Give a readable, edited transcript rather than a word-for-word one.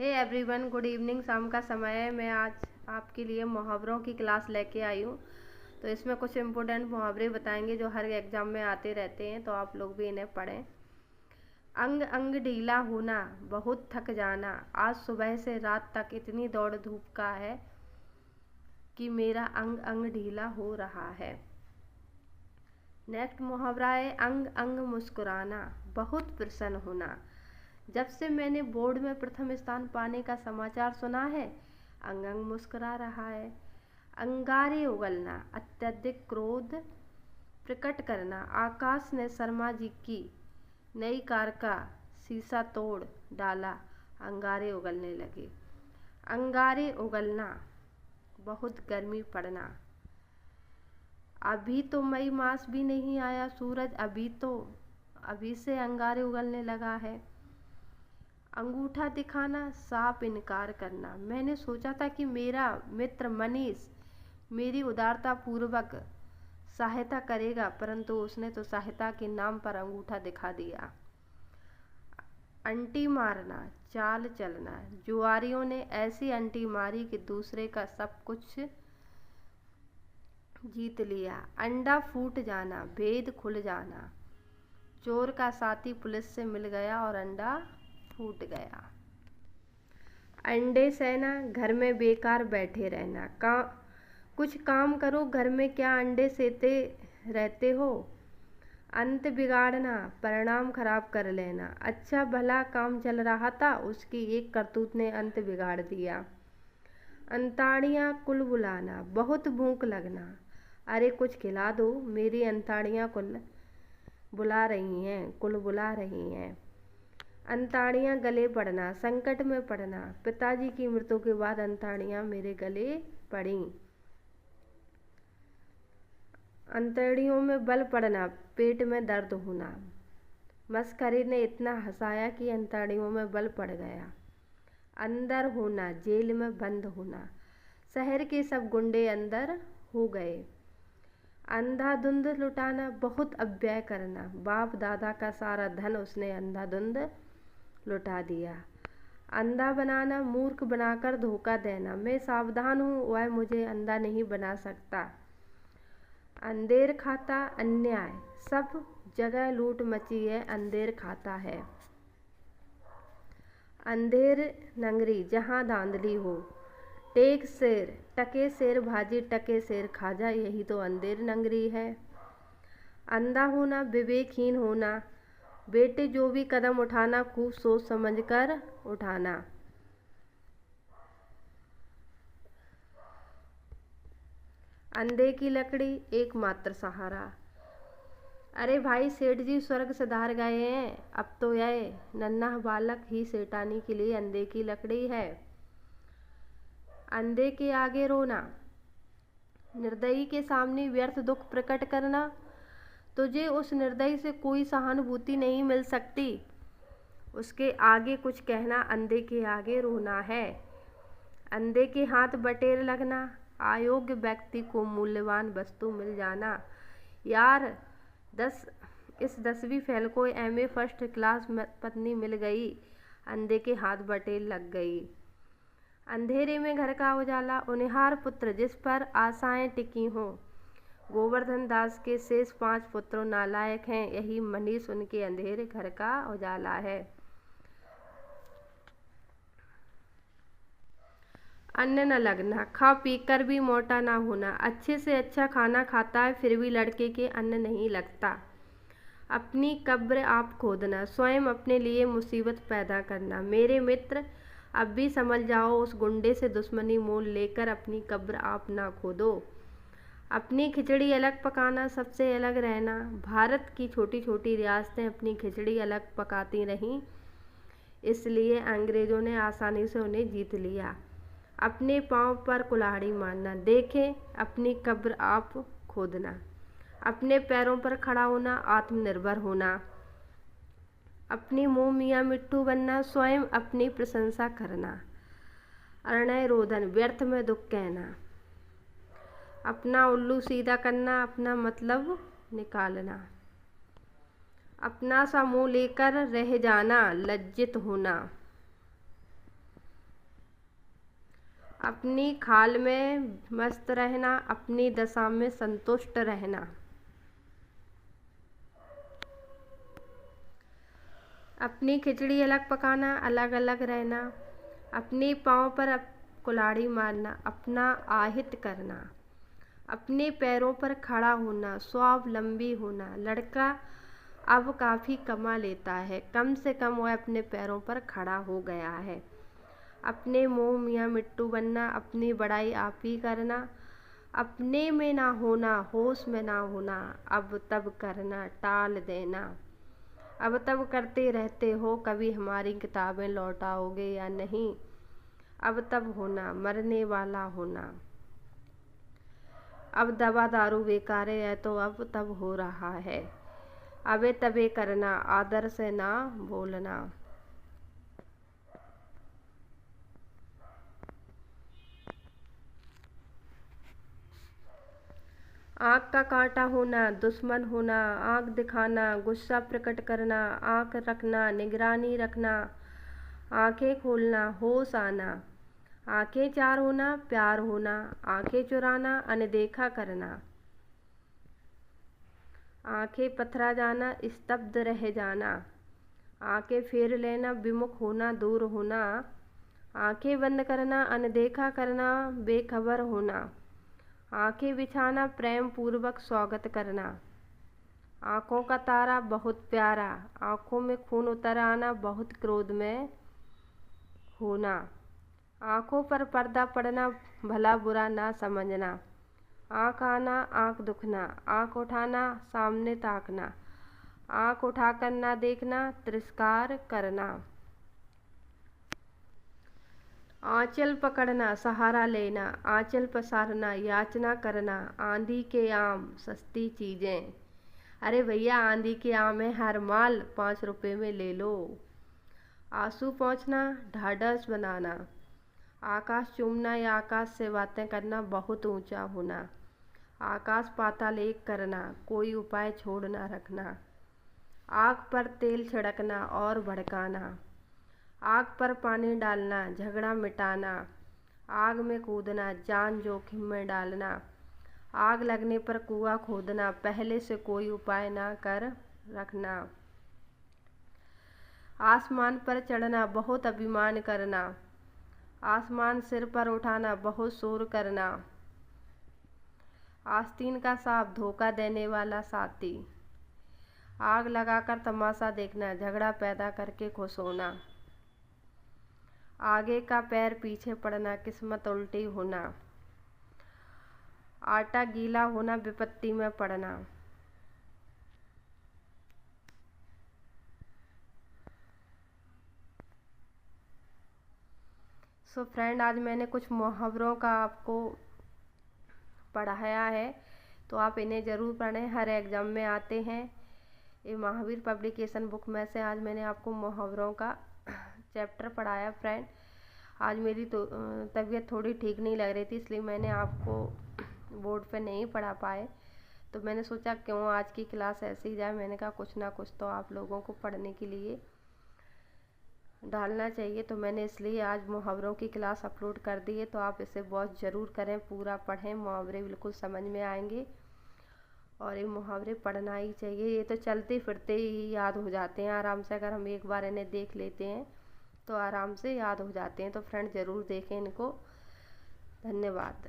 Hey everyone, good evening. शाम का समय है। मैं आज आपके लिए मुहावरों की क्लास लेके आई हूँ। तो इसमें कुछ इम्पोर्टेंट मुहावरे बताएंगे जो हर एग्जाम में आते रहते हैं, तो आप लोग भी इन्हें पढ़ें। अंग अंग ढीला होना, बहुत थक जाना, आज सुबह से रात तक इतनी दौड़ धूप का है कि मेरा अंग अंग ढीला हो रहा है। नेक्स्ट मुहावरा है अंग अंग मुस्कुराना, बहुत प्रसन्न होना, जब से मैंने बोर्ड में प्रथम स्थान पाने का समाचार सुना है, अंग अंग मुस्कुरा रहा है। अंगारे उगलना, अत्यधिक क्रोध प्रकट करना, आकाश ने शर्मा जी की नई कार का शीशा तोड़ डाला, अंगारे उगलने लगे। अंगारे उगलना, बहुत गर्मी पड़ना, अभी तो मई मास भी नहीं आया, सूरज अभी से अंगारे उगलने लगा है। अंगूठा दिखाना, साफ इनकार करना, मैंने सोचा था कि मेरा मित्र मनीष मेरी उदारता पूर्वक सहायता करेगा, परंतु उसने तो सहायता के नाम पर अंगूठा दिखा दिया। अंटी मारना, चाल चलना, जुआरियों ने ऐसी अंटी मारी कि दूसरे का सब कुछ जीत लिया। अंडा फूट जाना, भेद खुल जाना, चोर का साथी पुलिस से मिल गया और अंडा फूट गया। अंडे सेना, घर में बेकार बैठे रहना, कुछ काम करो, घर में क्या अंडे सेते रहते हो। अंत बिगाड़ना, परिणाम खराब कर लेना, अच्छा भला काम चल रहा था, उसकी एक करतूत ने अंत बिगाड़ दिया। अंताड़ियाँ कुल बुलाना, बहुत भूख लगना, अरे कुछ खिला दो, मेरी अंताड़ियाँ कुल बुला रही हैं। अंताड़ियाँ गले पड़ना, संकट में पड़ना, पिताजी की मृत्यु के बाद अंताड़ियाँ मेरे गले पड़ी। अंतड़ियों में बल पड़ना, पेट में दर्द होना, मस्खरे ने इतना हंसाया कि अंतड़ियों में बल पड़ गया। अंदर होना, जेल में बंद होना, शहर के सब गुंडे अंदर हो गए। अंधाधुंध लुटाना, बहुत अव्यय करना, बाप दादा का सारा धन उसने अंधाधुंध लुटा दिया। अंधा बनाना, मूर्ख बनाकर धोखा देना, मैं सावधान हूँ, वह मुझे अंधा नहीं बना सकता। अंधेर खाता, अन्याय, सब जगह लूट मची है, अंधेर खाता है। अंधेर नंगरी, जहाँ धांधली हो, टेक शेर, टके शेर भाजी, टके शेर खाजा, यही तो अंधेर नंगरी है। अंधा होना, विवेकहीन होना, बेटे जो भी कदम उठाना खूब सोच समझ कर उठाना। अंधे की लकड़ी, एकमात्र सहारा, अरे भाई सेठ जी स्वर्ग सिधार गए हैं, अब तो यह नन्हा बालक ही सेठानी के लिए अंधे की लकड़ी है। अंधे के आगे रोना, निर्दयी के सामने व्यर्थ दुख प्रकट करना, तुझे उस निर्दयी से कोई सहानुभूति नहीं मिल सकती, उसके आगे कुछ कहना, अंधे के आगे रोना है। अंधे के हाथ बटेर लगना, अयोग्य व्यक्ति को मूल्यवान वस्तु मिल जाना। यार इस 10वीं फेल को MA फर्स्ट क्लास पत्नी मिल गई, अंधे के हाथ बटेर लग गई। अंधेरे में घर का उजाला, उनिहार पुत्र जिस पर आशाएं टिकी हों, गोवर्धन दास के शेष 5 पुत्रों नालायक हैं, यही मनीष उनके अंधेरे घर का उजाला है। अन्न न लगना, खा पी कर भी मोटा ना होना, अच्छे से अच्छा खाना खाता है फिर भी लड़के के अन्न नहीं लगता। अपनी कब्र आप खोदना, स्वयं अपने लिए मुसीबत पैदा करना, मेरे मित्र अब भी समझ जाओ, उस गुंडे से दुश्मनी मोल लेकर अपनी कब्र आप ना खोदो। अपनी खिचड़ी अलग पकाना, सबसे अलग रहना, भारत की छोटी छोटी रियासतें अपनी खिचड़ी अलग पकाती रहीं, इसलिए अंग्रेज़ों ने आसानी से उन्हें जीत लिया। अपने पाँव पर कुल्हाड़ी मारना, देखें अपनी कब्र आप खोदना, अपने पैरों पर खड़ा होना, आत्मनिर्भर होना, अपनी मुँह मियाँ मिट्ठू बनना, स्वयं अपनी प्रशंसा करना, अरणय रोदन, व्यर्थ में दुख कहना, अपना उल्लू सीधा करना, अपना मतलब निकालना, अपना सा मुँह लेकर रह जाना, लज्जित होना, अपनी खाल में मस्त रहना, अपनी दशा में संतुष्ट रहना। अपनी खिचड़ी अलग पकाना, अलग अलग रहना। अपने पाँव पर कुल्हाड़ी मारना, अपना आहित करना। अपने पैरों पर खड़ा होना, स्वावलंबी होना। लड़का अब काफ़ी कमा लेता है, कम से कम वह अपने पैरों पर खड़ा हो गया है। अपने मुँह मियाँ मिट्टू बनना, अपनी बड़ाई आप ही करना। अपने में ना होना, होश में ना होना। अब तब करना टाल देना। अब तब करते रहते हो, कभी हमारी किताबें लौटाओगे या नहीं। अब तब होना, मरने वाला होना। अब दवा दारू बेकार है तो अब तब हो रहा है। अबे तबे करना, आदर से ना बोलना। आँख का कांटा होना, दुश्मन होना। आँख दिखाना, गुस्सा प्रकट करना। आँख रखना, निगरानी रखना। आँखें खोलना, होश आना। आँखें चार होना, प्यार होना। आँखें चुराना, अनदेखा करना। आँखें पथरा जाना, स्तब्ध रह जाना। आँखें फेर लेना, विमुख होना, दूर होना। आँखें बंद करना, अनदेखा करना, बेखबर होना। आँखें बिछाना, प्रेम पूर्वक स्वागत करना। आँखों का तारा बहुत प्यारा, आँखों में खून उतर आना, बहुत क्रोध में होना। आँखों पर पर्दा पड़ना, भला बुरा ना समझना। आँख आना, आँख दुखना। आँख उठाना, सामने ताकना। आँख उठाकर ना देखना, तिरस्कार करना। आंचल पकड़ना, सहारा लेना। आंचल पसारना, याचना करना। आंधी के आम, सस्ती चीज़ें। अरे भैया, आंधी के आम है, हर माल 5 रुपए में ले लो। आंसू पोंछना, ढाढ़स बनाना। आकाश चूमना या आकाश से बातें करना, बहुत ऊंचा होना। आकाश पाताल एक करना, कोई उपाय छोड़ ना रखना। आग पर तेल छिड़कना और भड़काना। आग पर पानी डालना, झगड़ा मिटाना। आग में कूदना, जान जोखिम में डालना। आग लगने पर कुआं खोदना, पहले से कोई उपाय ना कर रखना। आसमान पर चढ़ना, बहुत अभिमान करना। आसमान सिर पर उठाना, बहुत शोर करना। आस्तीन का सांप, धोखा देने वाला साथी। आग लगाकर तमाशा देखना, झगड़ा पैदा करके खुश होना। आगे का पैर पीछे पड़ना, किस्मत उल्टी होना। आटा गीला होना, विपत्ति में पड़ना। सो फ्रेंड, आज मैंने कुछ मुहावरों का आपको पढ़ाया है, तो आप इन्हें ज़रूर पढ़ें, हर एग्ज़ाम में आते हैं। ये महावीर पब्लिकेशन बुक में से आज मैंने आपको मुहावरों का चैप्टर पढ़ाया फ्रेंड। आज मेरी तो तबीयत थोड़ी ठीक नहीं लग रही थी, इसलिए मैंने आपको बोर्ड पे नहीं पढ़ा पाए। तो मैंने सोचा क्यों आज की क्लास ऐसे ही जाए, मैंने कहा कुछ ना कुछ तो आप लोगों को पढ़ने के लिए डालना चाहिए। तो मैंने इसलिए आज मुहावरों की क्लास अपलोड कर दी है। तो आप इसे बहुत ज़रूर करें, पूरा पढ़ें, मुहावरे बिल्कुल समझ में आएंगे। और ये मुहावरे पढ़ना ही चाहिए, ये तो चलते फिरते ही याद हो जाते हैं आराम से। अगर हम एक बार इन्हें देख लेते हैं तो आराम से याद हो जाते हैं। तो फ्रेंड ज़रूर देखें इनको। धन्यवाद।